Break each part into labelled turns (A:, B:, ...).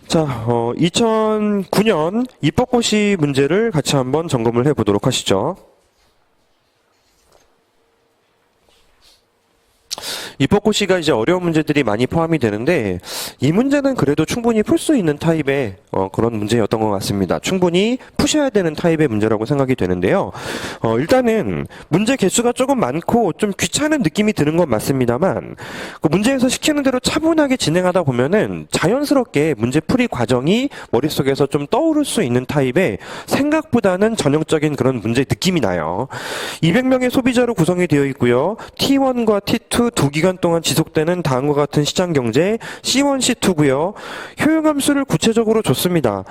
A: 자, 2009년 입법고시 문제를 같이 한번 점검을 해보도록 하시죠. 입법고시가 이제 어려운 문제들이 많이 포함이 되는데 이 문제는 그래도 충분히 풀 수 있는 타입의 그런 문제였던 것 같습니다. 충분히 푸셔야 되는 타입의 문제라고 생각이 되는데요. 일단은 문제 개수가 조금 많고 좀 귀찮은 느낌이 드는 건 맞습니다만 그 문제에서 시키는 대로 차분하게 진행하다 보면은 자연스럽게 문제 풀이 과정이 머릿속에서 좀 떠오를 수 있는 타입의 생각보다는 전형적인 그런 문제 느낌이 나요. 200명의 소비자로 구성이 되어 있고요. T1과 T2 두 기간 동안 지속되는 다음과 같은 시장 경제 C1, C2고요. 효용함수를 구체적으로 줬습니다.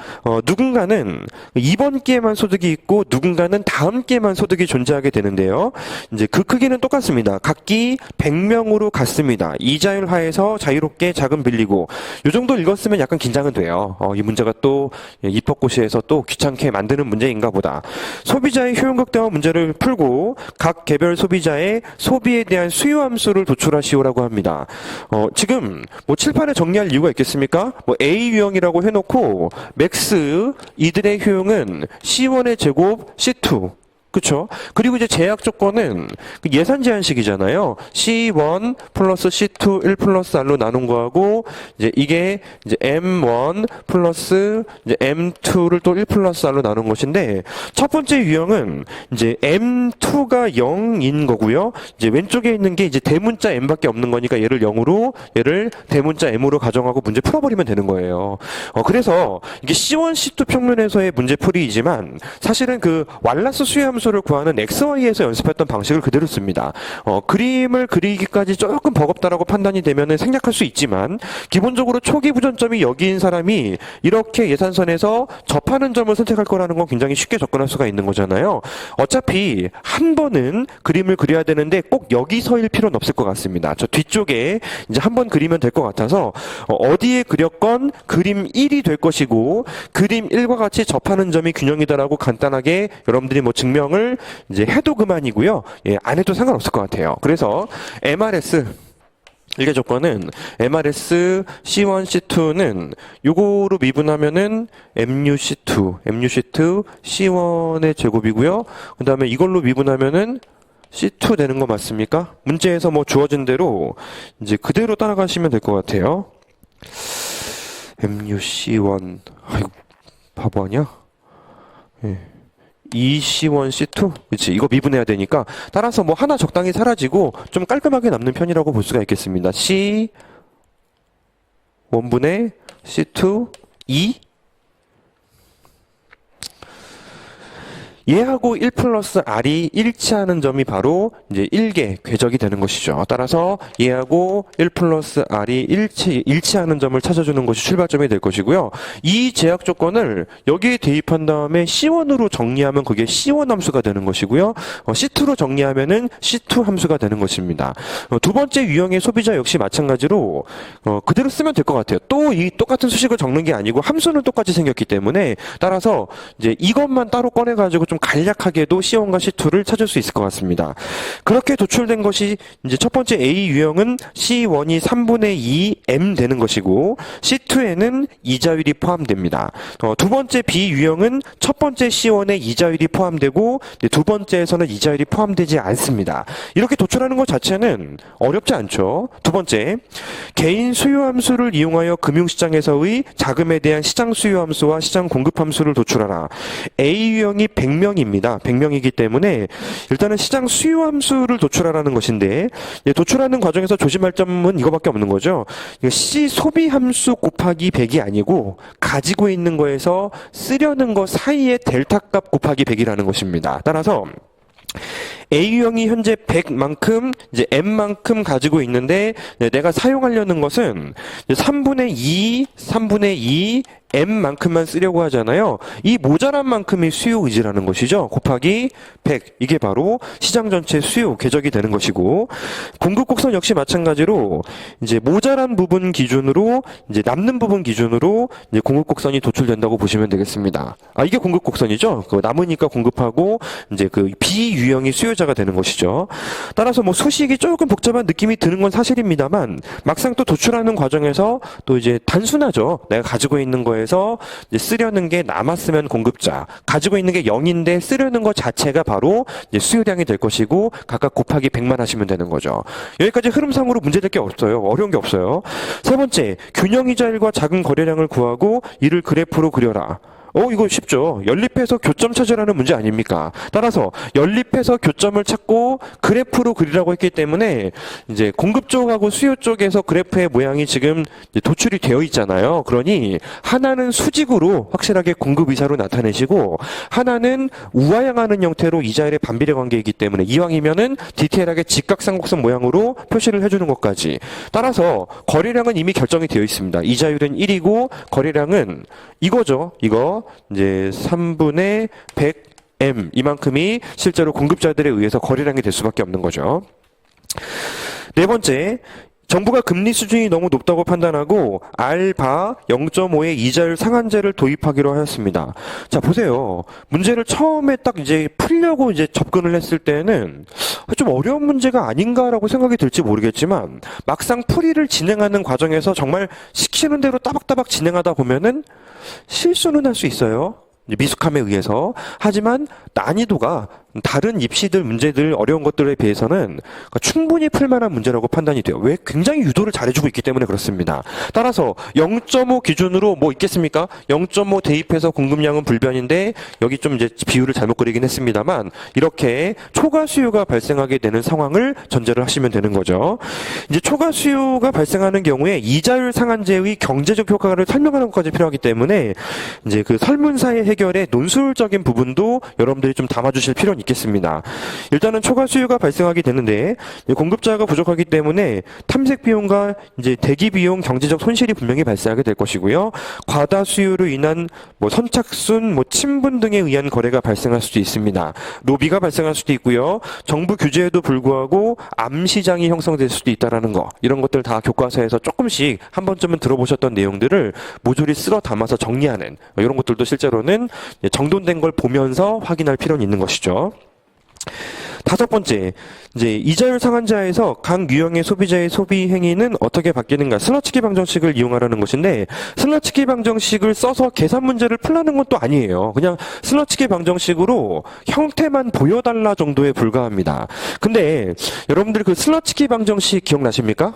A: 누군가는 이번 기에만 소득이 있고 누군가는 다음 기에만 소득이 존재하게 되는데요. 이제 그 크기는 똑같습니다. 각기 100명으로 같습니다. 이자율 하에서 자유롭게 자금 빌리고 이 정도 읽었으면 약간 긴장은 돼요. 이 문제가 또 입법고시에서 또 귀찮게 만드는 문제인가 보다. 소비자의 효용 극대화 문제를 풀고 각 개별 소비자의 소비에 대한 수요 함수를 도출하시오라고 합니다. 지금 뭐 칠판에 정리할 이유가 있겠습니까? 뭐 A 유형이라고 해놓고 맥스 이들의 효용은 C1의 제곱 C2. 그쵸? 그리고 이제 제약 조건은 예산 제한식이잖아요. C1 플러스 C2 1 플러스 R로 나눈 거하고, 이게 M1 플러스 M2를 또 1 플러스 R로 나눈 것인데, 첫 번째 유형은 이제 M2가 0인 거고요. 이제 왼쪽에 있는 게 이제 대문자 M밖에 없는 거니까 얘를 0으로, 얘를 대문자 M으로 가정하고 문제 풀어버리면 되는 거예요. 그래서 이게 C1, C2 평면에서의 문제풀이이지만, 사실은 그 왈라스 수요함수 를 구하는 XY에서 연습했던 방식을 그대로 씁니다. 그림을 그리기까지 조금 버겁다라고 판단이 되면 생략할 수 있지만 기본적으로 초기 부전점이 여기인 사람이 이렇게 예산선에서 접하는 점을 선택할 거라는 건 굉장히 쉽게 접근할 수가 있는 거잖아요. 어차피 한 번은 그림을 그려야 되는데 꼭 여기서일 필요는 없을 것 같습니다. 저 뒤쪽에 이제 한 번 그리면 될 것 같아서 어디에 그렸건 그림 1이 될 것이고 그림 1과 같이 접하는 점이 균형이다라고 간단하게 여러분들이 뭐 증명을 이제 해도 그만이고요. 예, 안 해도 상관없을 것 같아요. 그래서 MRS 일개 조건은 MRS C1, C2는 요거로 미분하면은 MUC2 C1의 제곱이고요. 그 다음에 이걸로 미분하면은 C2 되는 거 맞습니까? 문제에서 뭐 주어진 대로 이제 그대로 따라가시면 될 것 같아요. MUC1 아이고 바보 아니야? 예. C1, C2? 그치, 이거 미분해야 되니까 따라서 뭐 하나 적당히 사라지고 좀 깔끔하게 남는 편이라고 볼 수가 있겠습니다. C1분의 C2, 2 얘하고 1 플러스 R이 일치하는 점이 바로 이제 1개 궤적이 되는 것이죠. 따라서 얘하고 1 플러스 R이 일치하는 점을 찾아주는 것이 출발점이 될 것이고요. 이 제약 조건을 여기에 대입한 다음에 C1으로 정리하면 그게 C1 함수가 되는 것이고요. C2로 정리하면은 C2 함수가 되는 것입니다. 두 번째 유형의 소비자 역시 마찬가지로 그대로 쓰면 될 것 같아요. 또 이 똑같은 수식을 적는 게 아니고 함수는 똑같이 생겼기 때문에 따라서 이제 이것만 따로 꺼내가지고 좀 간략하게도 C1과 C2를 찾을 수 있을 것 같습니다. 그렇게 도출된 것이 이제 첫 번째 A 유형은 C1이 3분의 2 M 되는 것이고 C2에는 이자율이 포함됩니다. 두 번째 B 유형은 첫 번째 C1에 이자율이 포함되고 두 번째에서는 이자율이 포함되지 않습니다. 이렇게 도출하는 것 자체는 어렵지 않죠. 두 번째, 개인 수요함수를 이용하여 금융시장에서의 자금에 대한 시장 수요함수와 시장 공급함수를 도출하라. A 유형이 100명입니다. 100명이기 때문에 일단은 시장 수요 함수를 도출하라는 것인데 도출하는 과정에서 조심할 점은 이거밖에 없는 거죠. C 소비 함수 곱하기 100이 아니고 가지고 있는 거에서 쓰려는 거 사이의 델타 값 곱하기 100이라는 것입니다. 따라서 A유형이 현재 100만큼, 이제 M만큼 가지고 있는데, 내가 사용하려는 것은 3분의 2, M만큼만 쓰려고 하잖아요. 이 모자란 만큼의 수요 의지라는 것이죠. 곱하기 100. 이게 바로 시장 전체 수요 궤적이 되는 것이고, 공급 곡선 역시 마찬가지로, 이제 모자란 부분 기준으로, 이제 남는 부분 기준으로, 이제 공급 곡선이 도출된다고 보시면 되겠습니다. 이게 공급 곡선이죠. 남으니까 공급하고, 이제 그 B 유형이 수요 수요자가 되는 것이죠. 따라서 뭐 수식이 조금 복잡한 느낌이 드는 건 사실입니다만 막상 또 도출하는 과정에서 또 이제 단순하죠. 내가 가지고 있는 거에서 이제 쓰려는 게 남았으면 공급자, 가지고 있는 게 0인데 쓰려는 것 자체가 바로 이제 수요량이 될 것이고 각각 곱하기 100만 하시면 되는 거죠. 여기까지 흐름상으로 문제될 게 없어요. 어려운 게 없어요. 세 번째, 균형이자율과 작은 거래량을 구하고 이를 그래프로 그려라. 이거 쉽죠. 연립해서 교점 찾으라는 문제 아닙니까? 따라서 연립해서 교점을 찾고 그래프로 그리라고 했기 때문에 이제 공급 쪽하고 수요 쪽에서 그래프의 모양이 지금 도출이 되어 있잖아요. 그러니 하나는 수직으로 확실하게 공급 이사로 나타내시고 하나는 우하향하는 형태로 이자율의 반비례 관계이기 때문에 이왕이면은 디테일하게 직각삼각선 모양으로 표시를 해주는 것까지. 따라서 거래량은 이미 결정이 되어 있습니다. 이자율은 1이고 거래량은 이거죠. 이거 이제 3분의 100M 이만큼이 실제로 공급자들에 의해서 거래량이 될 수밖에 없는 거죠. 네 번째, 정부가 금리 수준이 너무 높다고 판단하고 알바 0.5의 이자율 상한제를 도입하기로 하였습니다. 자, 보세요. 문제를 처음에 딱 이제 풀려고 이제 접근을 했을 때는 좀 어려운 문제가 아닌가라고 생각이 들지 모르겠지만 막상 풀이를 진행하는 과정에서 정말 시키는 대로 따박따박 진행하다 보면은 실수는 할 수 있어요. 미숙함에 의해서. 하지만 난이도가 다른 입시들 문제들 어려운 것들에 비해서는 충분히 풀만한 문제라고 판단이 돼요. 왜? 굉장히 유도를 잘해주고 있기 때문에 그렇습니다. 따라서 0.5 기준으로 뭐 있겠습니까? 0.5 대입해서 공급량은 불변인데 여기 좀 이제 비율을 잘못 그리긴 했습니다만 이렇게 초과 수요가 발생하게 되는 상황을 전제를 하시면 되는 거죠. 이제 초과 수요가 발생하는 경우에 이자율 상한제의 경제적 효과를 설명하는 것까지 필요하기 때문에 이제 그 설문사의 해결에 논술적인 부분도 여러분들이 좀 담아주실 필요는 있겠습니다. 일단은 초과 수요가 발생하게 되는데 공급자가 부족하기 때문에 탐색 비용과 이제 대기 비용 경제적 손실이 분명히 발생하게 될 것이고요. 과다 수요로 인한 뭐 선착순, 뭐 친분 등에 의한 거래가 발생할 수도 있습니다. 로비가 발생할 수도 있고요. 정부 규제에도 불구하고 암시장이 형성될 수도 있다라는 거. 이런 것들 다 교과서에서 조금씩 한 번쯤은 들어보셨던 내용들을 모조리 쓸어 담아서 정리하는 이런 것들도 실제로는 정돈된 걸 보면서 확인할 필요는 있는 것이죠. 다섯 번째, 이제 이자율 상한제하에서 각 유형의 소비자의 소비 행위는 어떻게 바뀌는가? 슬러치기 방정식을 이용하라는 것인데 슬러치기 방정식을 써서 계산 문제를 풀라는 건 또 아니에요. 그냥 슬러치기 방정식으로 형태만 보여달라 정도에 불과합니다. 근데 여러분들 그 슬러치기 방정식 기억나십니까?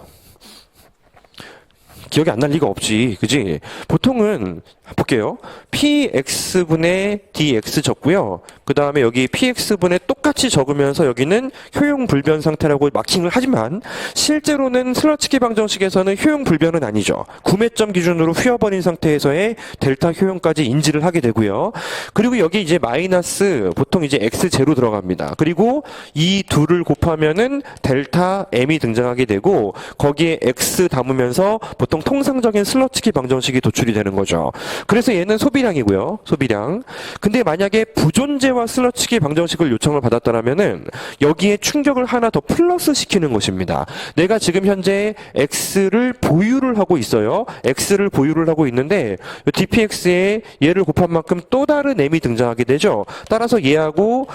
A: 기억이 안 날 리가 없지. 그지? 보통은 볼게요. px분의 dx 적고요. 그 다음에 여기 px분의 똑같이 적으면서 여기는 효용 불변 상태라고 마킹을 하지만 실제로는 슬러치기 방정식에서는 효용 불변은 아니죠. 구매점 기준으로 휘어버린 상태에서의 델타 효용까지 인지를 하게 되고요. 그리고 여기 이제 마이너스 보통 이제 x0 들어갑니다. 그리고 이 둘을 곱하면은 델타 m이 등장하게 되고 거기에 x 담으면서 보통 통상적인 슬러치기 방정식이 도출이 되는 거죠. 그래서 얘는 소비량이고요. 소비량. 근데 만약에 부존재와 슬러치기 방정식을 요청을 받았다라면은 여기에 충격을 하나 더 플러스 시키는 것입니다. 내가 지금 현재 x를 보유를 하고 있어요. x를 보유를 하고 있는데 dpx에 얘를 곱한 만큼 또 다른 m이 등장하게 되죠. 따라서 얘하고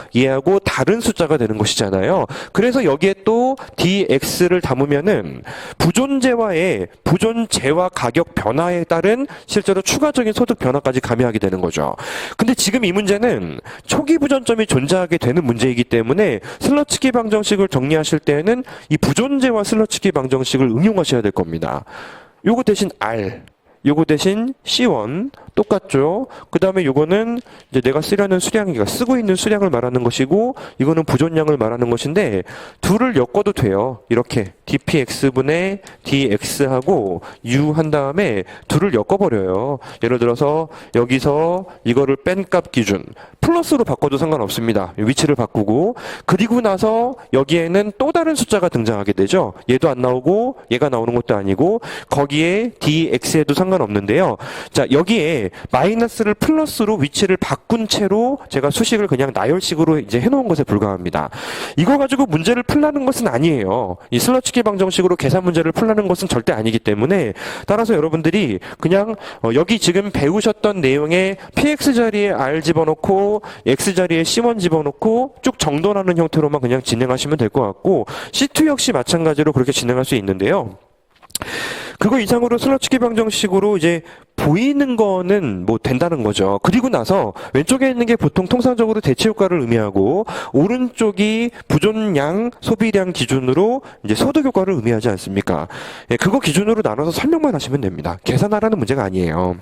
A: 다른 숫자가 되는 것이잖아요. 그래서 여기에 또 dx를 담으면은 부존재와의 부존재와 가격 변화에 따른 실제로 추가적인 소득 변화까지 가미하게 되는 거죠. 근데 지금 이 문제는 초기 부존점이 존재하게 되는 문제이기 때문에 슬러치기 방정식을 정리하실 때에는 이 부존재와 슬러치기 방정식을 응용하셔야 될 겁니다. 요거 대신 R, 요거 대신 C1 똑같죠. 그 다음에 요거는 이제 내가 쓰려는 수량이가 쓰고 있는 수량을 말하는 것이고 이거는 부존량을 말하는 것인데 둘을 엮어도 돼요. 이렇게 dpx분의 dx하고 u 한 다음에 둘을 엮어버려요. 예를 들어서 여기서 이거를 뺀 값 기준 플러스로 바꿔도 상관없습니다. 위치를 바꾸고 그리고 나서 여기에는 또 다른 숫자가 등장하게 되죠. 얘도 안 나오고 얘가 나오는 것도 아니고 거기에 dx에도 상관없는데요. 자, 여기에 때문에 마이너스를 플러스로 위치를 바꾼 채로 제가 수식을 그냥 나열식으로 이제 해놓은 것에 불과합니다. 이거 가지고 문제를 풀라는 것은 아니에요. 이 슬러치기 방정식으로 계산 문제를 풀라는 것은 절대 아니기 때문에 따라서 여러분들이 그냥 여기 지금 배우셨던 내용에 px 자리에 r 집어넣고 x 자리에 c1 집어넣고 쭉 정돈하는 형태로만 그냥 진행하시면 될 것 같고 C2 역시 마찬가지로 그렇게 진행할 수 있는데요. 그거 이상으로 슬러치기 방정식으로 이제 보이는 거는 뭐 된다는 거죠. 그리고 나서 왼쪽에 있는 게 보통 통상적으로 대체 효과를 의미하고 오른쪽이 부존량, 소비량 기준으로 이제 소득 효과를 의미하지 않습니까? 예, 그거 기준으로 나눠서 설명만 하시면 됩니다. 계산하라는 문제가 아니에요.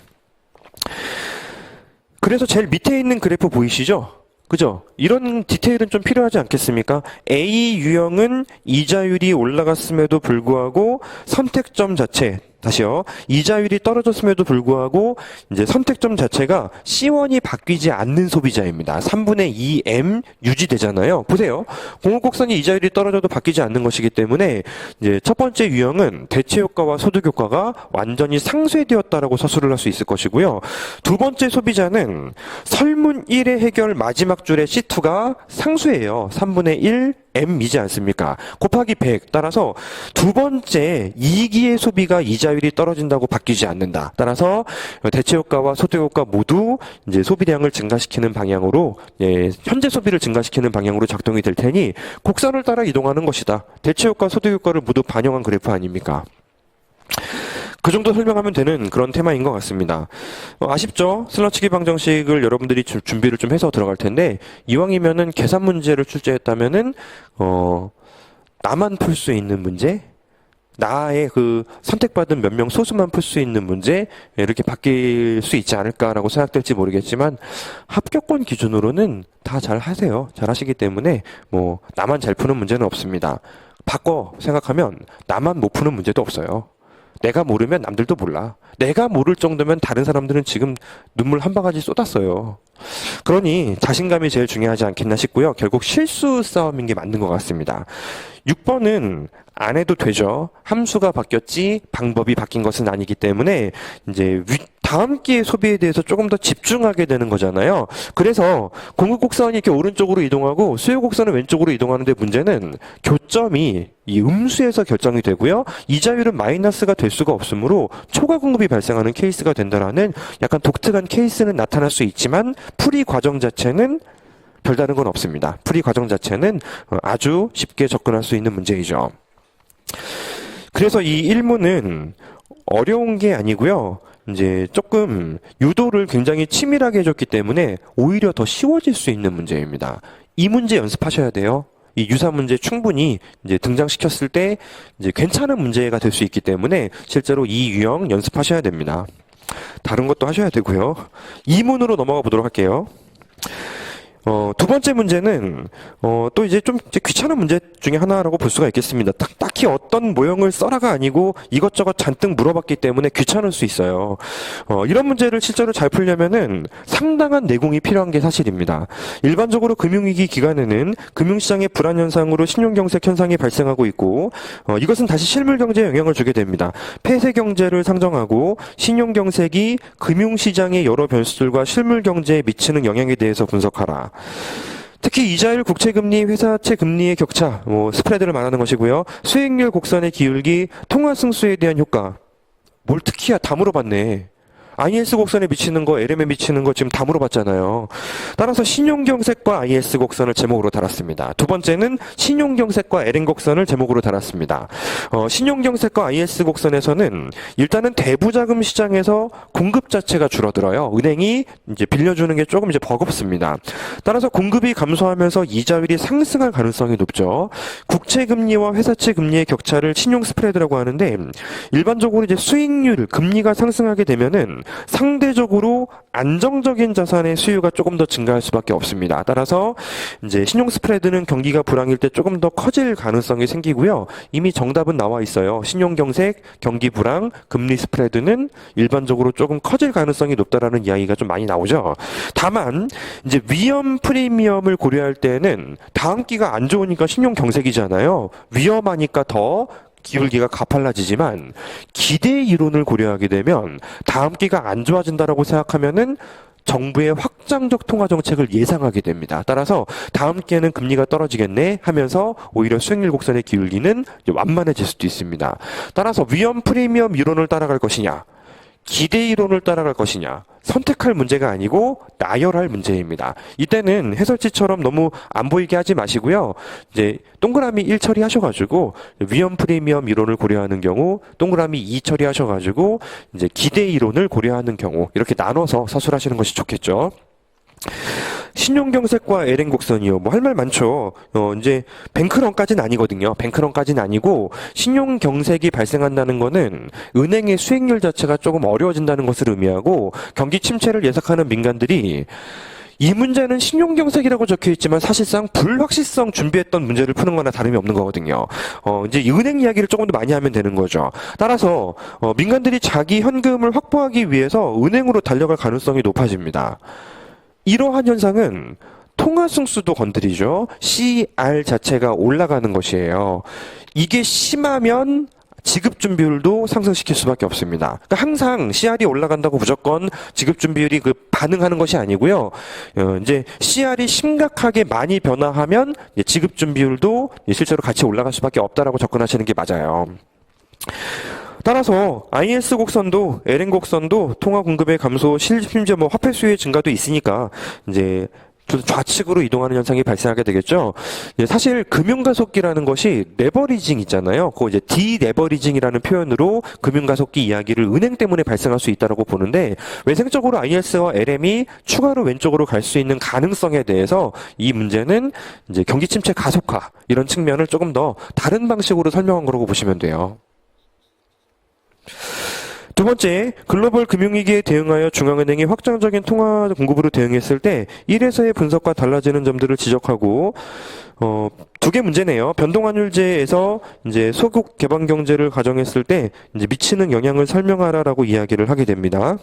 A: 그래서 제일 밑에 있는 그래프 보이시죠? 그죠? 이런 디테일은 좀 필요하지 않겠습니까? A 유형은 이자율이 올라갔음에도 불구하고 선택점 자체, 다시요. 이자율이 떨어졌음에도 불구하고 이제 선택점 자체가 C1이 바뀌지 않는 소비자입니다. 3분의 2M 유지되잖아요. 보세요. 공급곡선이 이자율이 떨어져도 바뀌지 않는 것이기 때문에 이제 첫 번째 유형은 대체 효과와 소득 효과가 완전히 상쇄되었다라고 서술을 할 수 있을 것이고요. 두 번째 소비자는 설문 1의 해결 마지막 줄의 C2가 상수예요. 3분의 1 M이지 않습니까? 곱하기 100. 따라서 두 번째 2기의 소비가 이자율이 떨어진다고 바뀌지 않는다. 따라서 대체 효과와 소득 효과 모두 이제 소비량을 증가시키는 방향으로 현재 소비를 증가시키는 방향으로 작동이 될 테니 곡선을 따라 이동하는 것이다. 대체 효과, 소득 효과를 모두 반영한 그래프 아닙니까? 그 정도 설명하면 되는 그런 테마인 것 같습니다. 아쉽죠? 슬러치기 방정식을 여러분들이 준비를 좀 해서 들어갈 텐데 이왕이면은 계산 문제를 출제했다면은 나만 풀 수 있는 문제, 나의 그 선택받은 몇 명 소수만 풀 수 있는 문제 이렇게 바뀔 수 있지 않을까라고 생각될지 모르겠지만 합격권 기준으로는 다 잘 하세요. 잘 하시기 때문에 뭐 나만 잘 푸는 문제는 없습니다. 바꿔 생각하면 나만 못 푸는 문제도 없어요. 내가 모르면 남들도 몰라. 내가 모를 정도면 다른 사람들은 지금 눈물 한 바가지 쏟았어요. 그러니 자신감이 제일 중요하지 않겠나 싶고요. 결국 실수 싸움인 게 맞는 것 같습니다. 6번은 안 해도 되죠. 함수가 바뀌었지 방법이 바뀐 것은 아니기 때문에 이제 다음 기의 소비에 대해서 조금 더 집중하게 되는 거잖아요. 그래서 공급 곡선이 이렇게 오른쪽으로 이동하고 수요 곡선은 왼쪽으로 이동하는데 문제는 교점이 이 음수에서 결정이 되고요. 이자율은 마이너스가 될 수가 없으므로 초과 공급이 발생하는 케이스가 된다라는 약간 독특한 케이스는 나타날 수 있지만 풀이 과정 자체는 별다른 건 없습니다. 풀이 과정 자체는 아주 쉽게 접근할 수 있는 문제이죠. 그래서 이 1문은 어려운 게 아니고요. 이제 조금 유도를 굉장히 치밀하게 해줬기 때문에 오히려 더 쉬워질 수 있는 문제입니다. 이 문제 연습하셔야 돼요. 이 유사 문제 충분히 이제 등장시켰을 때 이제 괜찮은 문제가 될 수 있기 때문에 실제로 이 유형 연습하셔야 됩니다. 다른 것도 하셔야 되고요. 2문으로 넘어가 보도록 할게요. 두 번째 문제는 또 이제 좀 귀찮은 문제 중에 하나라고 볼 수가 있겠습니다. 딱히 어떤 모형을 써라가 아니고 이것저것 잔뜩 물어봤기 때문에 귀찮을 수 있어요. 이런 문제를 실제로 잘 풀려면은 상당한 내공이 필요한 게 사실입니다. 일반적으로 금융위기 기간에는 금융시장의 불안 현상으로 신용경색 현상이 발생하고 있고 이것은 다시 실물경제에 영향을 주게 됩니다. 폐쇄경제를 상정하고 신용경색이 금융시장의 여러 변수들과 실물경제에 미치는 영향에 대해서 분석하라. 특히 이자율, 국채금리, 회사채 금리의 격차, 스프레드를 말하는 것이고요. 수익률 곡선의 기울기, 통화승수에 대한 효과. 뭘 특히야 다 물어봤네. IS 곡선에 미치는 거, LM에 미치는 거 지금 다 물어봤잖아요. 따라서 신용경색과 IS 곡선을 제목으로 달았습니다. 두 번째는 신용경색과 LM 곡선을 제목으로 달았습니다. 신용경색과 IS 곡선에서는 일단은 대부자금 시장에서 공급 자체가 줄어들어요. 은행이 이제 빌려주는 게 조금 이제 버겁습니다. 따라서 공급이 감소하면서 이자율이 상승할 가능성이 높죠. 국채금리와 회사채 금리의 격차를 신용 스프레드라고 하는데 일반적으로 이제 수익률, 금리가 상승하게 되면은 상대적으로 안정적인 자산의 수요가 조금 더 증가할 수밖에 없습니다. 따라서 이제 신용 스프레드는 경기가 불황일 때 조금 더 커질 가능성이 생기고요. 이미 정답은 나와 있어요. 신용 경색, 경기 불황, 금리 스프레드는 일반적으로 조금 커질 가능성이 높다라는 이야기가 좀 많이 나오죠. 다만 이제 위험 프리미엄을 고려할 때는 다음 기가 안 좋으니까 신용 경색이잖아요. 위험하니까 더 기울기가 가팔라지지만 기대 이론을 고려하게 되면 다음 기가 안 좋아진다라고 생각하면은 정부의 확장적 통화 정책을 예상하게 됩니다. 따라서 다음 기에는 금리가 떨어지겠네 하면서 오히려 수익률 곡선의 기울기는 완만해질 수도 있습니다. 따라서 위험 프리미엄 이론을 따라갈 것이냐, 기대 이론을 따라갈 것이냐, 선택할 문제가 아니고 나열할 문제입니다. 이때는 해설지처럼 너무 안 보이게 하지 마시고요. 이제 동그라미 1 처리하셔가지고 위험 프리미엄 이론을 고려하는 경우, 동그라미 2 처리하셔가지고 이제 기대 이론을 고려하는 경우 이렇게 나눠서 서술하시는 것이 좋겠죠. 신용경색과 LN 곡선이요. 뭐 할 말 많죠. 이제 뱅크런까지는 아니거든요. 뱅크런까지는 아니고 신용경색이 발생한다는 거는 은행의 수익률 자체가 조금 어려워진다는 것을 의미하고 경기 침체를 예상하는 민간들이 이 문제는 신용경색이라고 적혀 있지만 사실상 불확실성 준비했던 문제를 푸는 거나 다름이 없는 거거든요. 이제 은행 이야기를 조금 더 많이 하면 되는 거죠. 따라서 민간들이 자기 현금을 확보하기 위해서 은행으로 달려갈 가능성이 높아집니다. 이러한 현상은 통화 승수도 건드리죠. CR 자체가 올라가는 것이에요. 이게 심하면 지급 준비율도 상승시킬 수밖에 없습니다. 그러니까 항상 CR이 올라간다고 무조건 지급 준비율이 반응하는 것이 아니고요. 이제 CR이 심각하게 많이 변화하면 지급 준비율도 실제로 같이 올라갈 수밖에 없다라고 접근하시는 게 맞아요. 따라서 IS 곡선도 LN 곡선도 통화 공급의 감소, 심지어 뭐 화폐 수요의 증가도 있으니까 이제 좌측으로 이동하는 현상이 발생하게 되겠죠. 사실 금융가속기라는 것이 레버리징 있잖아요. 그거 이제 디레버리징이라는 표현으로 금융가속기 이야기를 은행 때문에 발생할 수 있다라고 보는데 외생적으로 IS와 LM이 추가로 왼쪽으로 갈 수 있는 가능성에 대해서 이 문제는 이제 경기 침체 가속화 이런 측면을 조금 더 다른 방식으로 설명한 거라고 보시면 돼요. 두 번째, 글로벌 금융위기에 대응하여 중앙은행이 확장적인 통화 공급으로 대응했을 때 1에서의 분석과 달라지는 점들을 지적하고 두 개 문제네요. 변동환율제에서 이제 소국 개방 경제를 가정했을 때 이제 미치는 영향을 설명하라라고 이야기를 하게 됩니다.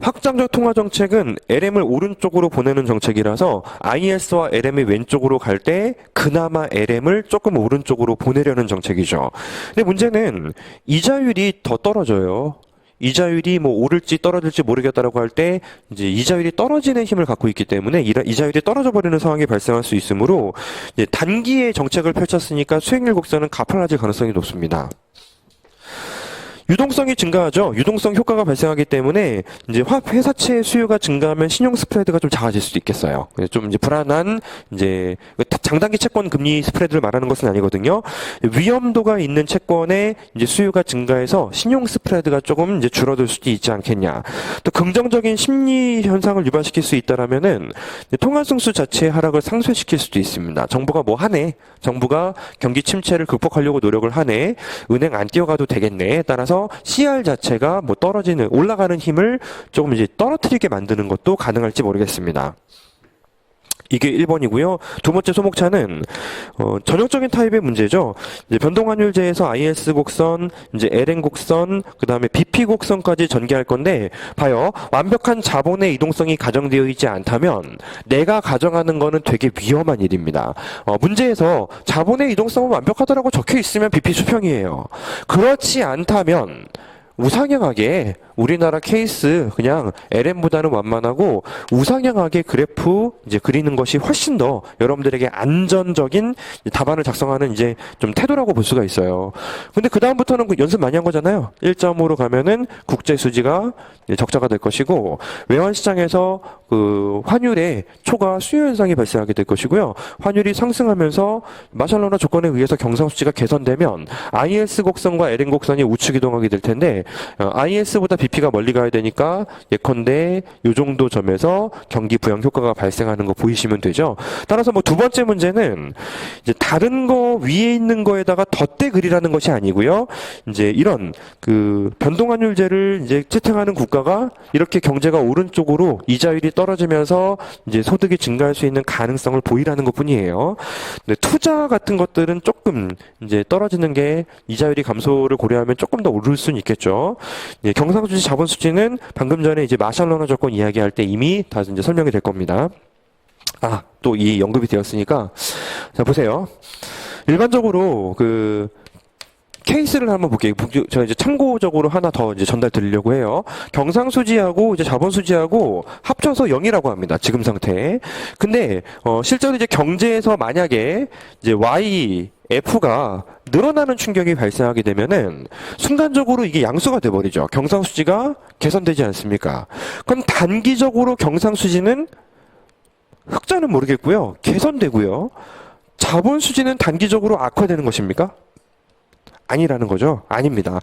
A: 확장적 통화 정책은 LM을 오른쪽으로 보내는 정책이라서 IS와 LM이 왼쪽으로 갈 때 그나마 LM을 조금 오른쪽으로 보내려는 정책이죠. 근데 문제는 이자율이 더 떨어져요. 이자율이 뭐 오를지 떨어질지 모르겠다라고 할 때 이제 이자율이 떨어지는 힘을 갖고 있기 때문에 이자율이 떨어져 버리는 상황이 발생할 수 있으므로 이제 단기에 정책을 펼쳤으니까 수익률 곡선은 가팔라질 가능성이 높습니다. 유동성이 증가하죠. 유동성 효과가 발생하기 때문에 이제 회사채 수요가 증가하면 신용 스프레드가 좀 작아질 수도 있겠어요. 좀 이제 불안한 이제 장단기 채권 금리 스프레드를 말하는 것은 아니거든요. 위험도가 있는 채권의 이제 수요가 증가해서 신용 스프레드가 조금 이제 줄어들 수도 있지 않겠냐. 또 긍정적인 심리 현상을 유발시킬 수 있다라면은 통화 승수 자체의 하락을 상쇄시킬 수도 있습니다. 정부가 뭐 하네. 정부가 경기 침체를 극복하려고 노력을 하네. 은행 안 뛰어가도 되겠네. 따라서 CR 자체가 뭐 올라가는 힘을 조금 이제 떨어뜨리게 만드는 것도 가능할지 모르겠습니다. 이게 1번이고요. 두 번째 소목차는 전형적인 타입의 문제죠. 이제 변동환율제에서 IS 곡선, 이제 LN 곡선, 그 다음에 BP 곡선까지 전개할 건데 봐요. 완벽한 자본의 이동성이 가정되어 있지 않다면 내가 가정하는 거는 되게 위험한 일입니다. 문제에서 자본의 이동성은 완벽하다라고 적혀 있으면 BP 수평이에요. 그렇지 않다면 우상향하게 우리나라 케이스 그냥 LM보다는 완만하고 우상향하게 그래프 이제 그리는 것이 훨씬 더 여러분들에게 안전적인 답안을 작성하는 이제 좀 태도라고 볼 수가 있어요. 근데 그 다음부터는 연습 많이 한 거잖아요. 1.5로 가면은 국제 수지가 적자가 될 것이고 외환 시장에서 그 환율의 초과 수요 현상이 발생하게 될 것이고요. 환율이 상승하면서 마샬로나 조건에 의해서 경상 수지가 개선되면 IS 곡선과 LN 곡선이 우측 이동하게 될 텐데 IS보다 BP가 멀리 가야 되니까 예컨대 요 정도 점에서 경기 부양 효과가 발생하는 거 보이시면 되죠. 따라서 뭐 두 번째 문제는 이제 다른 거 위에 있는 거에다가 덧대 그리라는 것이 아니고요. 이제 이런 그 변동환율제를 이제 채택하는 국가가 이렇게 경제가 오른쪽으로 이자율이 떨어지면서 이제 소득이 증가할 수 있는 가능성을 보이라는 것뿐이에요. 근데 투자 같은 것들은 조금 이제 떨어지는 게 이자율이 감소를 고려하면 조금 더 오를 수는 있겠죠. 경상수지 자본수지는 방금 전에 이제 마샬로나 조건 이야기할 때 이미 다 이제 설명이 될 겁니다. 또 이 언급이 되었으니까 자 보세요. 일반적으로 그 케이스를 한번 볼게요. 제가 이제 참고적으로 하나 더 이제 전달 드리려고 해요. 경상수지하고 이제 자본수지하고 합쳐서 0이라고 합니다. 지금 상태. 근데 실제로 이제 경제에서 만약에 이제 F가 늘어나는 충격이 발생하게 되면은 순간적으로 이게 양수가 돼버리죠. 경상수지가 개선되지 않습니까? 그럼 단기적으로 경상수지는 흑자는 모르겠고요. 개선되고요. 자본수지는 단기적으로 악화되는 것입니까? 아니라는 거죠. 아닙니다.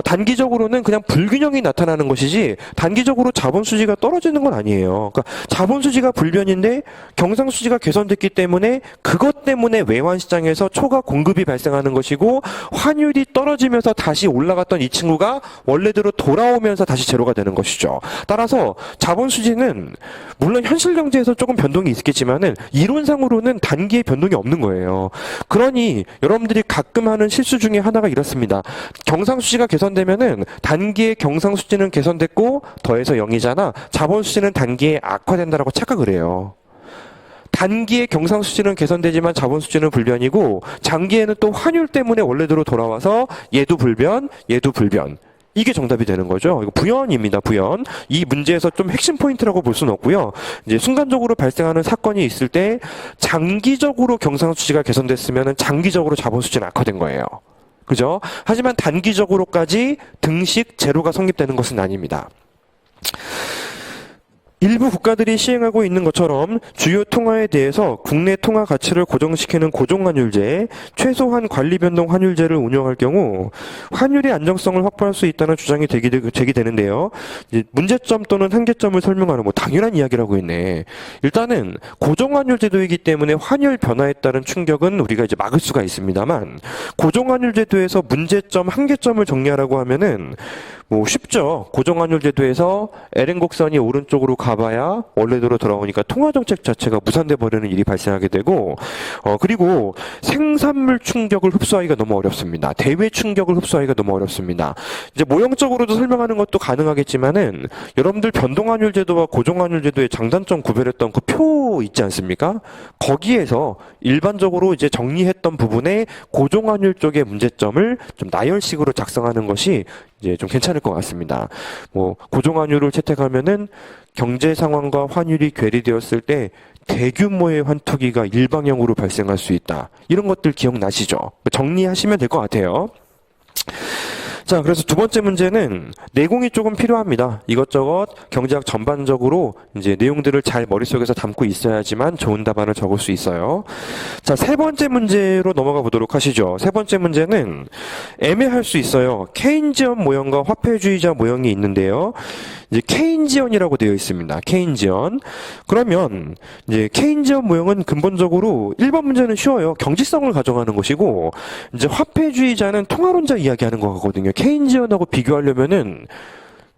A: 단기적으로는 그냥 불균형이 나타나는 것이지 단기적으로 자본수지가 떨어지는 건 아니에요. 그러니까 자본수지가 불변인데 경상수지가 개선됐기 때문에 그것 때문에 외환시장에서 초과 공급이 발생하는 것이고 환율이 떨어지면서 다시 올라갔던 이 친구가 원래대로 돌아오면서 다시 제로가 되는 것이죠. 따라서 자본수지는 물론 현실 경제에서 조금 변동이 있겠지만은 이론상으로는 단기에 변동이 없는 거예요. 그러니 여러분들이 가끔 하는 실수 중에 하나가 이렇습니다. 경상수지가 개선되면은 단기에 경상수지는 개선됐고 더해서 0이잖아. 자본수지는 단기에 악화된다라고 착각을 해요. 단기에 경상수지는 개선되지만 자본수지는 불변이고 장기에는 또 환율 때문에 원래대로 돌아와서 얘도 불변, 얘도 불변. 이게 정답이 되는 거죠. 이거 부연입니다. 부연. 이 문제에서 좀 핵심 포인트라고 볼 수는 없고요. 이제 순간적으로 발생하는 사건이 있을 때 장기적으로 경상수지가 개선됐으면 장기적으로 자본수지는 악화된 거예요. 그죠? 하지만 단기적으로까지 등식 제로가 성립되는 것은 아닙니다. 일부 국가들이 시행하고 있는 것처럼 주요 통화에 대해서 국내 통화 가치를 고정시키는 고정환율제, 최소한 관리변동 환율제를 운영할 경우 환율의 안정성을 확보할 수 있다는 주장이 제기되는데요. 문제점 또는 한계점을 설명하는 당연한 이야기를 하고 있네. 일단은 고정환율제도이기 때문에 환율 변화에 따른 충격은 우리가 이제 막을 수가 있습니다만 고정환율제도에서 문제점, 한계점을 정리하라고 하면은 쉽죠. 고정환율제도에서 LN 곡선이 오른쪽으로 가봐야 원래대로 돌아오니까 통화정책 자체가 무산돼 버리는 일이 발생하게 되고, 그리고 생산물 충격을 흡수하기가 너무 어렵습니다. 대외 충격을 흡수하기가 너무 어렵습니다. 이제 모형적으로도 설명하는 것도 가능하겠지만은 여러분들 변동환율제도와 고정환율제도의 장단점 구별했던 그 표 있지 않습니까? 거기에서 일반적으로 이제 정리했던 부분에 고정환율 쪽의 문제점을 좀 나열식으로 작성하는 것이 이제 좀 괜찮을 것 같습니다. 고정환율을 채택하면은 경제 상황과 환율이 괴리되었을 때 대규모의 환투기가 일방향으로 발생할 수 있다. 이런 것들 기억나시죠? 정리하시면 될 것 같아요. 자, 그래서 두 번째 문제는 내공이 조금 필요합니다. 이것저것 경제학 전반적으로 이제 내용들을 잘 머릿속에서 담고 있어야지만 좋은 답안을 적을 수 있어요. 자, 세 번째 문제로 넘어가 보도록 하시죠. 세 번째 문제는 애매할 수 있어요. 케인지언 모형과 화폐주의자 모형이 있는데요. 이제 케인지언이라고 되어 있습니다. 케인지언. 그러면 이제 케인지언 모형은 근본적으로 1번 문제는 쉬워요. 경직성을 가정하는 것이고 이제 화폐주의자는 통화론자 이야기하는 거거든요. 케인지언하고 비교하려면은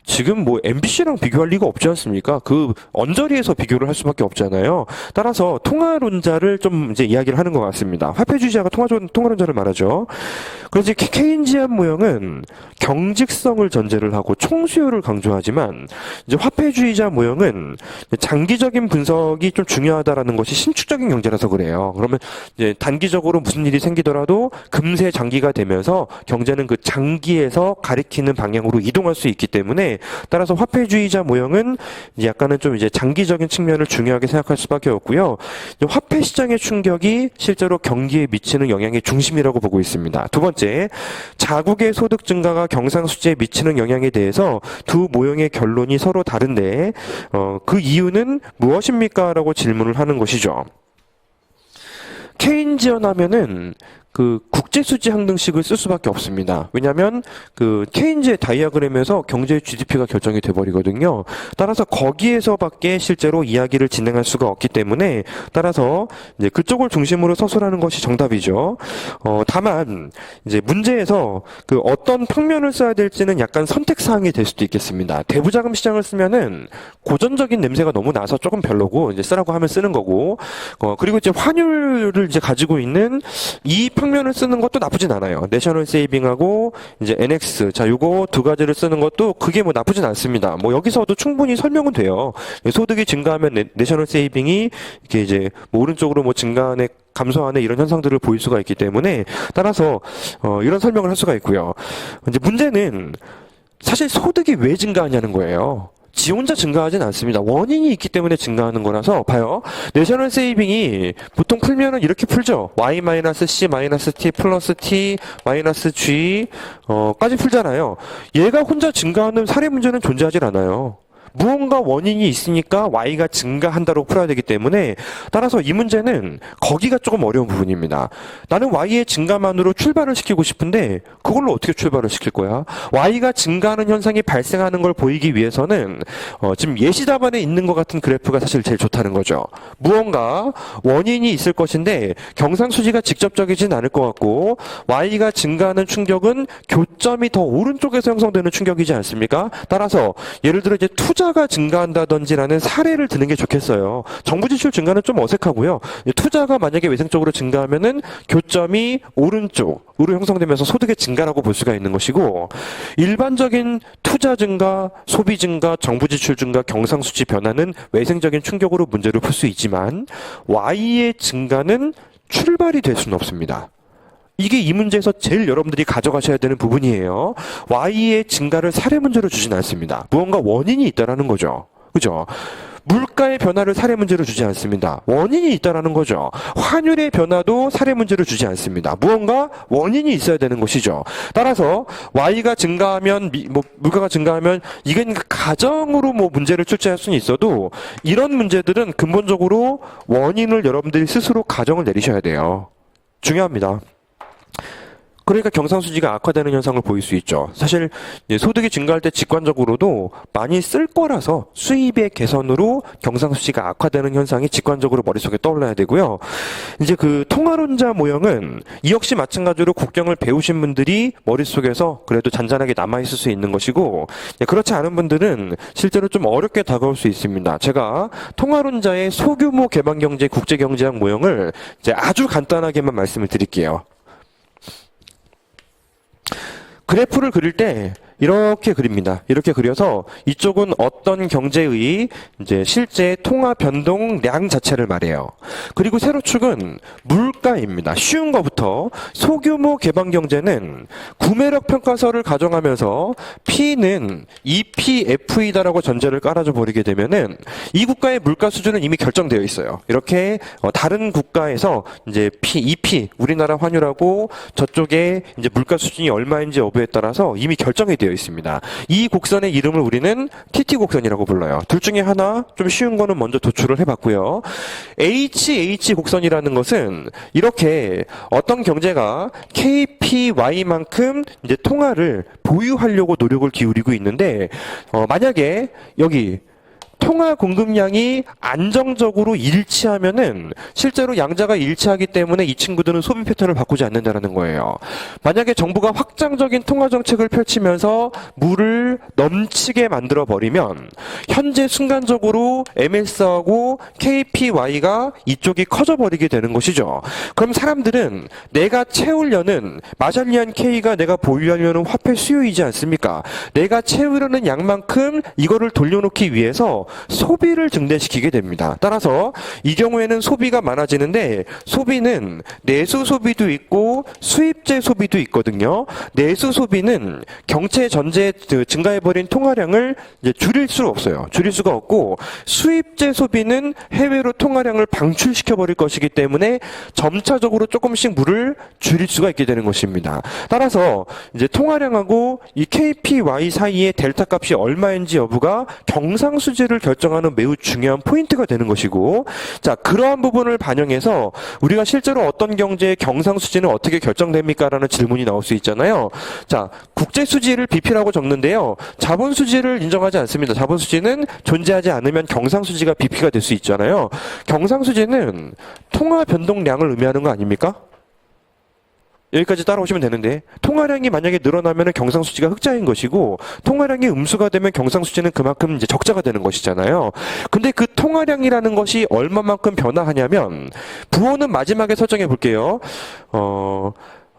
A: 지금 MBC랑 비교할 리가 없지 않습니까? 그 언저리에서 비교를 할 수밖에 없잖아요. 따라서 통화론자를 좀 이제 이야기를 하는 것 같습니다. 화폐주의자가 통화론자를 말하죠. 그래서 케인지안 모형은 경직성을 전제를 하고 총수요를 강조하지만 이제 화폐주의자 모형은 장기적인 분석이 좀 중요하다라는 것이 신축적인 경제라서 그래요. 그러면 이제 단기적으로 무슨 일이 생기더라도 금세 장기가 되면서 경제는 그 장기에서 가리키는 방향으로 이동할 수 있기 때문에 따라서 화폐주의자 모형은 이제 약간은 좀 이제 장기적인 측면을 중요하게 생각할 수밖에 없고요. 화폐 시장의 충격이 실제로 경기에 미치는 영향의 중심이라고 보고 있습니다. 두 번째, 자국의 소득 증가가 경상수지에 미치는 영향에 대해서 두 모형의 결론이 서로 다른데 그 이유는 무엇입니까? 라고 질문을 하는 것이죠. 케인지언 하면은 그 국제수지 항등식을 쓸 수밖에 없습니다. 왜냐하면 그 케인즈의 다이아그램에서 경제의 GDP가 결정이 돼버리거든요. 따라서 거기에서밖에 실제로 이야기를 진행할 수가 없기 때문에 따라서 이제 그쪽을 중심으로 서술하는 것이 정답이죠. 다만 이제 문제에서 그 어떤 평면을 써야 될지는 약간 선택 사항이 될 수도 있겠습니다. 대부자금 시장을 쓰면은 고전적인 냄새가 너무 나서 조금 별로고 이제 쓰라고 하면 쓰는 거고, 그리고 이제 환율을 이제 가지고 있는 이 평면을 쓰는 것도 나쁘진 않아요. 내셔널 세이빙하고 이제 NX, 자 요거 두 가지를 쓰는 것도 그게 나쁘진 않습니다. 여기서도 충분히 설명은 돼요. 소득이 증가하면 내셔널 세이빙이 이렇게 이제 오른쪽으로 증가하는 감소하는 이런 현상들을 보일 수가 있기 때문에 따라서 이런 설명을 할 수가 있고요. 이제 문제는 사실 소득이 왜 증가하냐는 거예요. 지 혼자 증가하진 않습니다. 원인이 있기 때문에 증가하는 거라서 봐요. 내셔널 세이빙이 보통 풀면은 이렇게 풀죠. y-c-t 플러스 t-g 까지 풀잖아요. 얘가 혼자 증가하는 사례 문제는 존재하질 않아요. 무언가 원인이 있으니까 y가 증가한다고 풀어야 되기 때문에 따라서 이 문제는 거기가 조금 어려운 부분입니다. 나는 y의 증가만으로 출발을 시키고 싶은데 그걸로 어떻게 출발을 시킬 거야? y가 증가하는 현상이 발생하는 걸 보이기 위해서는 지금 예시 답안에 있는 것 같은 그래프가 사실 제일 좋다는 거죠. 무언가 원인이 있을 것인데 경상수지가 직접적이진 않을 것 같고 y가 증가하는 충격은 교점이 더 오른쪽에서 형성되는 충격이지 않습니까? 따라서 예를 들어 이제 투자가 증가한다든지라는 사례를 드는 게 좋겠어요. 정부 지출 증가는 좀 어색하고요. 투자가 만약에 외생적으로 증가하면은 교점이 오른쪽으로 형성되면서 소득의 증가라고 볼 수가 있는 것이고, 일반적인 투자 증가, 소비 증가, 정부 지출 증가, 경상수지 변화는 외생적인 충격으로 문제를 풀 수 있지만 Y의 증가는 출발이 될 수는 없습니다. 이게 이 문제에서 제일 여러분들이 가져가셔야 되는 부분이에요. Y의 증가를 사례 문제로 주진 않습니다. 무언가 원인이 있다라는 거죠. 그죠? 물가의 변화를 사례 문제로 주지 않습니다. 원인이 있다라는 거죠. 환율의 변화도 사례 문제로 주지 않습니다. 무언가 원인이 있어야 되는 것이죠. 따라서 Y가 증가하면 물가가 증가하면 이건 가정으로 문제를 출제할 수는 있어도 이런 문제들은 근본적으로 원인을 여러분들이 스스로 가정을 내리셔야 돼요. 중요합니다. 그러니까 경상수지가 악화되는 현상을 보일 수 있죠. 사실 소득이 증가할 때 직관적으로도 많이 쓸 거라서 수입의 개선으로 경상수지가 악화되는 현상이 직관적으로 머릿속에 떠올라야 되고요. 이제 그 통화론자 모형은 이 역시 마찬가지로 국경을 배우신 분들이 머릿속에서 그래도 잔잔하게 남아있을 수 있는 것이고, 그렇지 않은 분들은 실제로 좀 어렵게 다가올 수 있습니다. 제가 통화론자의 소규모 개방경제 국제경제학 모형을 이제 아주 간단하게만 말씀을 드릴게요. 그래프를 그릴 때 이렇게 그립니다. 이렇게 그려서 이쪽은 어떤 경제의 이제 실제 통화 변동량 자체를 말해요. 그리고 세로축은 물가입니다. 쉬운 거부터 소규모 개방 경제는 구매력 평가서를 가정하면서 P는 EPF이다라고 전제를 깔아줘 버리게 되면은 이 국가의 물가 수준은 이미 결정되어 있어요. 이렇게 다른 국가에서 이제 EP 우리나라 환율하고 저쪽에 이제 물가 수준이 얼마인지 여부에 따라서 이미 결정이 되어 있습니다. 이 곡선의 이름을 우리는 TT 곡선이라고 불러요. 둘 중에 하나 좀 쉬운 거는 먼저 도출을 해봤고요. HH 곡선이라는 것은 이렇게 어떤 경제가 KPY만큼 이제 통화를 보유하려고 노력을 기울이고 있는데 만약에 여기 통화 공급량이 안정적으로 일치하면은 실제로 양자가 일치하기 때문에 이 친구들은 소비 패턴을 바꾸지 않는다는 거예요. 만약에 정부가 확장적인 통화 정책을 펼치면서 물을 넘치게 만들어 버리면 현재 순간적으로 MS하고 KPY가 이쪽이 커져 버리게 되는 것이죠. 그럼 사람들은 내가 채우려는 마샬리안 K가 내가 보유하려는 화폐 수요이지 않습니까? 내가 채우려는 양만큼 이거를 돌려놓기 위해서 소비를 증대시키게 됩니다. 따라서 이 경우에는 소비가 많아지는데 소비는 내수 소비도 있고 수입제 소비도 있거든요. 내수 소비는 경체 전제 증가해버린 통화량을 이제 줄일 수가 없어요. 줄일 수가 없고 수입제 소비는 해외로 통화량을 방출시켜버릴 것이기 때문에 점차적으로 조금씩 물을 줄일 수가 있게 되는 것입니다. 따라서 이제 통화량하고 이 KPY 사이의 델타 값이 얼마인지 여부가 경상수지를 결정하는 매우 중요한 포인트가 되는 것이고, 자, 그러한 부분을 반영해서 우리가 실제로 어떤 경제의 경상수지는 어떻게 결정됩니까? 라는 질문이 나올 수 있잖아요. 자, 국제수지를 BP라고 적는데요. 자본수지를 인정하지 않습니다. 자본수지는 존재하지 않으면 경상수지가 BP가 될 수 있잖아요. 경상수지는 통화 변동량을 의미하는 거 아닙니까? 여기까지 따라오시면 되는데, 통화량이 만약에 늘어나면 경상수지가 흑자인 것이고 통화량이 음수가 되면 경상수지는 그만큼 이제 적자가 되는 것이잖아요. 근데 그 통화량이라는 것이 얼마만큼 변화하냐면 부호는 마지막에 설정해 볼게요.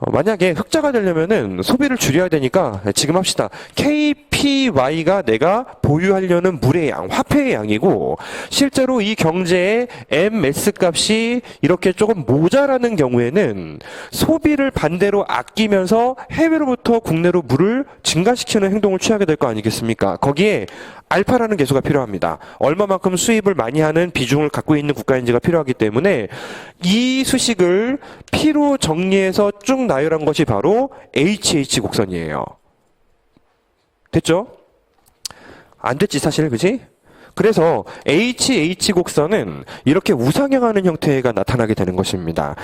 A: 만약에 흑자가 되려면은 소비를 줄여야 되니까 지금 합시다. KPY가 내가 보유하려는 물의 양, 화폐의 양이고 실제로 이 경제의 MS 값이 이렇게 조금 모자라는 경우에는 소비를 반대로 아끼면서 해외로부터 국내로 물을 증가시키는 행동을 취하게 될 거 아니겠습니까? 거기에 알파라는 계수가 필요합니다. 얼마만큼 수입을 많이 하는 비중을 갖고 있는 국가인지가 필요하기 때문에 이 수식을 P로 정리해서 쭉 나열한 것이 바로 HH 곡선이에요. 됐죠? 안 됐지 사실, 그지? 그래서 HH 곡선은 이렇게 우상향하는 형태가 나타나게 되는 것입니다.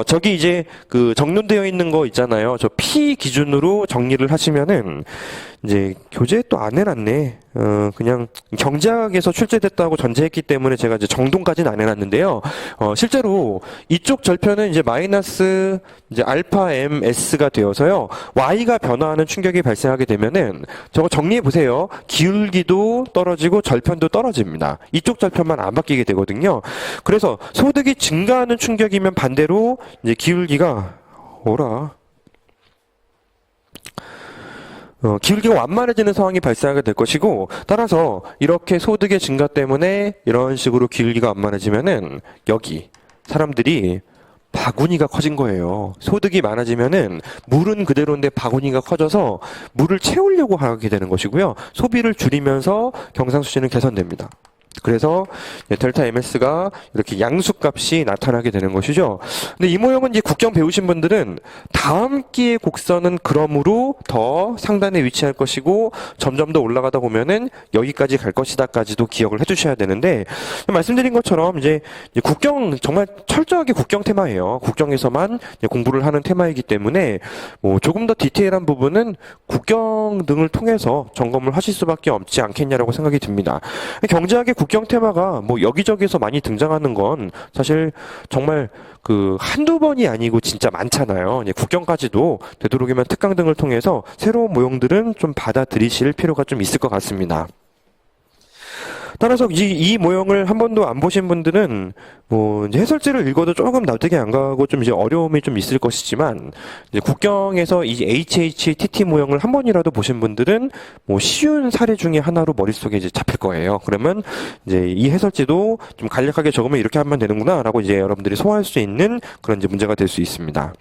A: 저기 이제 그 정돈되어 있는 거 있잖아요. 저 P 기준으로 정리를 하시면은 이제 교재 또 안 해놨네. 그냥 경제학에서 출제됐다고 전제했기 때문에 제가 이제 정돈까지는 안 해놨는데요. 실제로 이쪽 절편은 이제 마이너스 이제 알파 MS가 되어서요. Y가 변화하는 충격이 발생하게 되면은 저거 정리해 보세요. 기울기도 떨어지고 절편도 떨어집니다. 이쪽 절편만 안 바뀌게 되거든요. 그래서 소득이 증가하는 충격이면 반대로 이제 기울기가 기울기가 완만해지는 상황이 발생하게 될 것이고, 따라서 이렇게 소득의 증가 때문에 이런 식으로 기울기가 완만해지면은 여기 사람들이 바구니가 커진 거예요. 소득이 많아지면은 물은 그대로인데 바구니가 커져서 물을 채우려고 하게 되는 것이고요. 소비를 줄이면서 경상수지는 개선됩니다. 그래서 델타 MS가 이렇게 양수값이 나타나게 되는 것이죠. 근데 이 모형은 이제 국경 배우신 분들은 다음 기의 곡선은 그러므로 더 상단에 위치할 것이고 점점 더 올라가다 보면은 여기까지 갈 것이다까지도 기억을 해두셔야 되는데, 말씀드린 것처럼 이제 국경 정말 철저하게 국경 테마예요. 국경에서만 공부를 하는 테마이기 때문에 뭐 조금 더 디테일한 부분은 국경 등을 통해서 점검을 하실 수밖에 없지 않겠냐라고 생각이 듭니다. 경제학의 국경 테마가 뭐 여기저기서 많이 등장하는 건 사실 정말 그 한두 번이 아니고 진짜 많잖아요. 국경까지도 되도록이면 특강 등을 통해서 새로운 모형들은 좀 받아들이실 필요가 좀 있을 것 같습니다. 따라서 이 모형을 한 번도 안 보신 분들은 뭐 이제 해설지를 읽어도 조금 납득이 안 가고 좀 이제 어려움이 좀 있을 것이지만, 이제 국경에서 이 HHTT 모형을 한 번이라도 보신 분들은 뭐 쉬운 사례 중에 하나로 머릿속에 이제 잡힐 거예요. 그러면 이제 이 해설지도 좀 간략하게 적으면 이렇게 하면 되는구나라고 이제 여러분들이 소화할 수 있는 그런 이제 문제가 될 수 있습니다.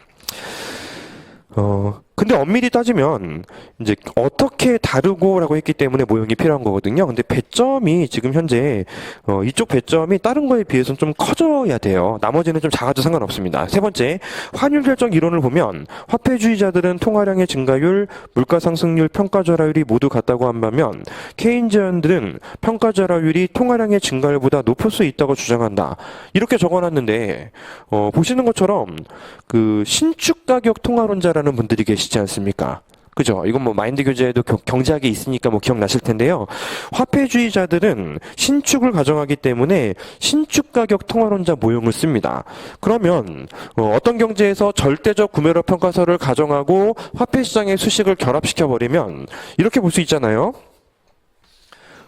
A: 근데 엄밀히 따지면 이제 어떻게 다르고라고 했기 때문에 모형이 필요한 거거든요. 근데 배점이 지금 현재 이쪽 배점이 다른 거에 비해서는 좀 커져야 돼요. 나머지는 좀 작아도 상관없습니다. 세 번째, 환율 결정 이론을 보면 화폐주의자들은 통화량의 증가율, 물가 상승률, 평가 절하율이 모두 같다고 한 반면 케인즈언들은 평가 절하율이 통화량의 증가율보다 높을 수 있다고 주장한다. 이렇게 적어놨는데 보시는 것처럼 그 신축 가격 통화론자라는 분들이 계시지 않습니까? 그죠? 이건 뭐 마인드 교재에도 경제학이 있으니까 뭐 기억나실 텐데요. 화폐주의자들은 신축을 가정하기 때문에 신축 가격 통화론자 모형을 씁니다. 그러면 어떤 경제에서 절대적 구매력 평가서를 가정하고 화폐 시장의 수식을 결합시켜 버리면 이렇게 볼 수 있잖아요.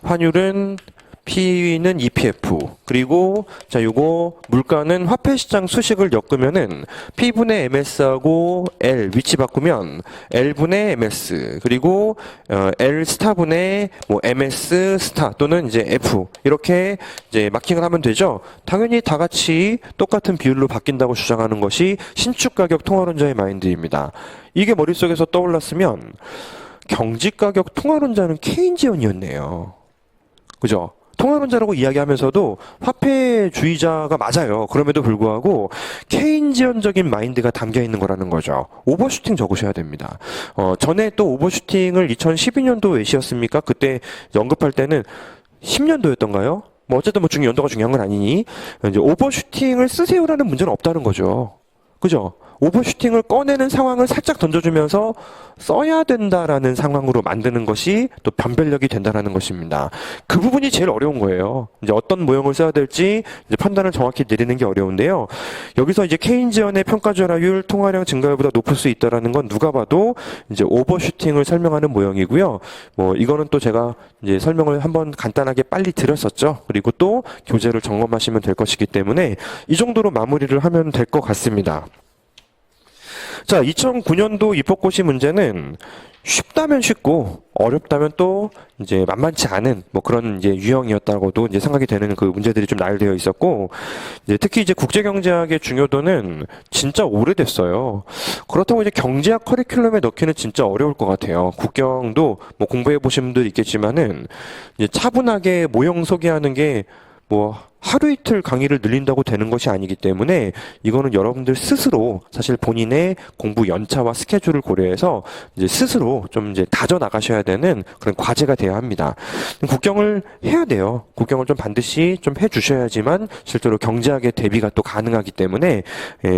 A: 환율은 P는 EPF, 그리고 자 요거 물가는 화폐시장 수식을 엮으면은 P분의 MS하고 L 위치 바꾸면 L분의 MS, 그리고 L 스타분의 뭐 MS 스타 또는 이제 F 이렇게 이제 마킹을 하면 되죠. 당연히 다 같이 똑같은 비율로 바뀐다고 주장하는 것이 신축 가격 통화론자의 마인드입니다. 이게 머릿속에서 떠올랐으면 경직가격 통화론자는 케인지언이었네요. 그죠? 통화론자라고 이야기하면서도 화폐주의자가 맞아요. 그럼에도 불구하고 케인지언적인 마인드가 담겨 있는 거라는 거죠. 오버슈팅 적으셔야 됩니다. 전에 또 오버슈팅을 2012년도 외시였습니까? 그때 언급할 때는 10년도였던가요? 뭐 어쨌든 뭐 연도가 중요한 건 아니니 이제 오버슈팅을 쓰세요라는 문제는 없다는 거죠. 그죠? 오버슈팅을 꺼내는 상황을 살짝 던져주면서 써야 된다라는 상황으로 만드는 것이 또 변별력이 된다라는 것입니다. 그 부분이 제일 어려운 거예요. 이제 어떤 모형을 써야 될지 이제 판단을 정확히 내리는 게 어려운데요. 여기서 이제 케인지언의 평가절하율, 통화량 증가율보다 높을 수 있다라는 건 누가 봐도 이제 오버슈팅을 설명하는 모형이고요. 뭐 이거는 또 제가 이제 설명을 한번 간단하게 빨리 드렸었죠. 그리고 또 교재를 점검하시면 될 것이기 때문에 이 정도로 마무리를 하면 될 것 같습니다. 자, 2009년도 입법고시 문제는 쉽다면 쉽고 어렵다면 또 이제 만만치 않은 뭐 그런 이제 유형이었다고도 이제 생각이 되는 그 문제들이 좀 나열되어 있었고, 이제 특히 이제 국제경제학의 중요도는 진짜 오래됐어요. 그렇다고 이제 경제학 커리큘럼에 넣기는 진짜 어려울 것 같아요. 국경도 뭐 공부해 보신 분들 있겠지만은 이제 차분하게 모형 소개하는 게 뭐 하루 이틀 강의를 늘린다고 되는 것이 아니기 때문에 이거는 여러분들 스스로 사실 본인의 공부 연차와 스케줄을 고려해서 이제 스스로 좀 이제 다져 나가셔야 되는 그런 과제가 되어야 합니다. 국경을 해야 돼요. 국경을 좀 반드시 좀 해주셔야지만 실제로 경제학의 대비가 또 가능하기 때문에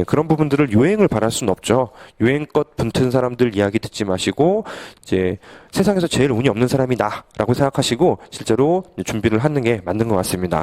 A: 그런 부분들을 요행을 바랄 수는 없죠. 요행껏 붙은 사람들 이야기 듣지 마시고 이제 세상에서 제일 운이 없는 사람이 나라고 생각하시고 실제로 준비를 하는 게 맞는 것 같습니다.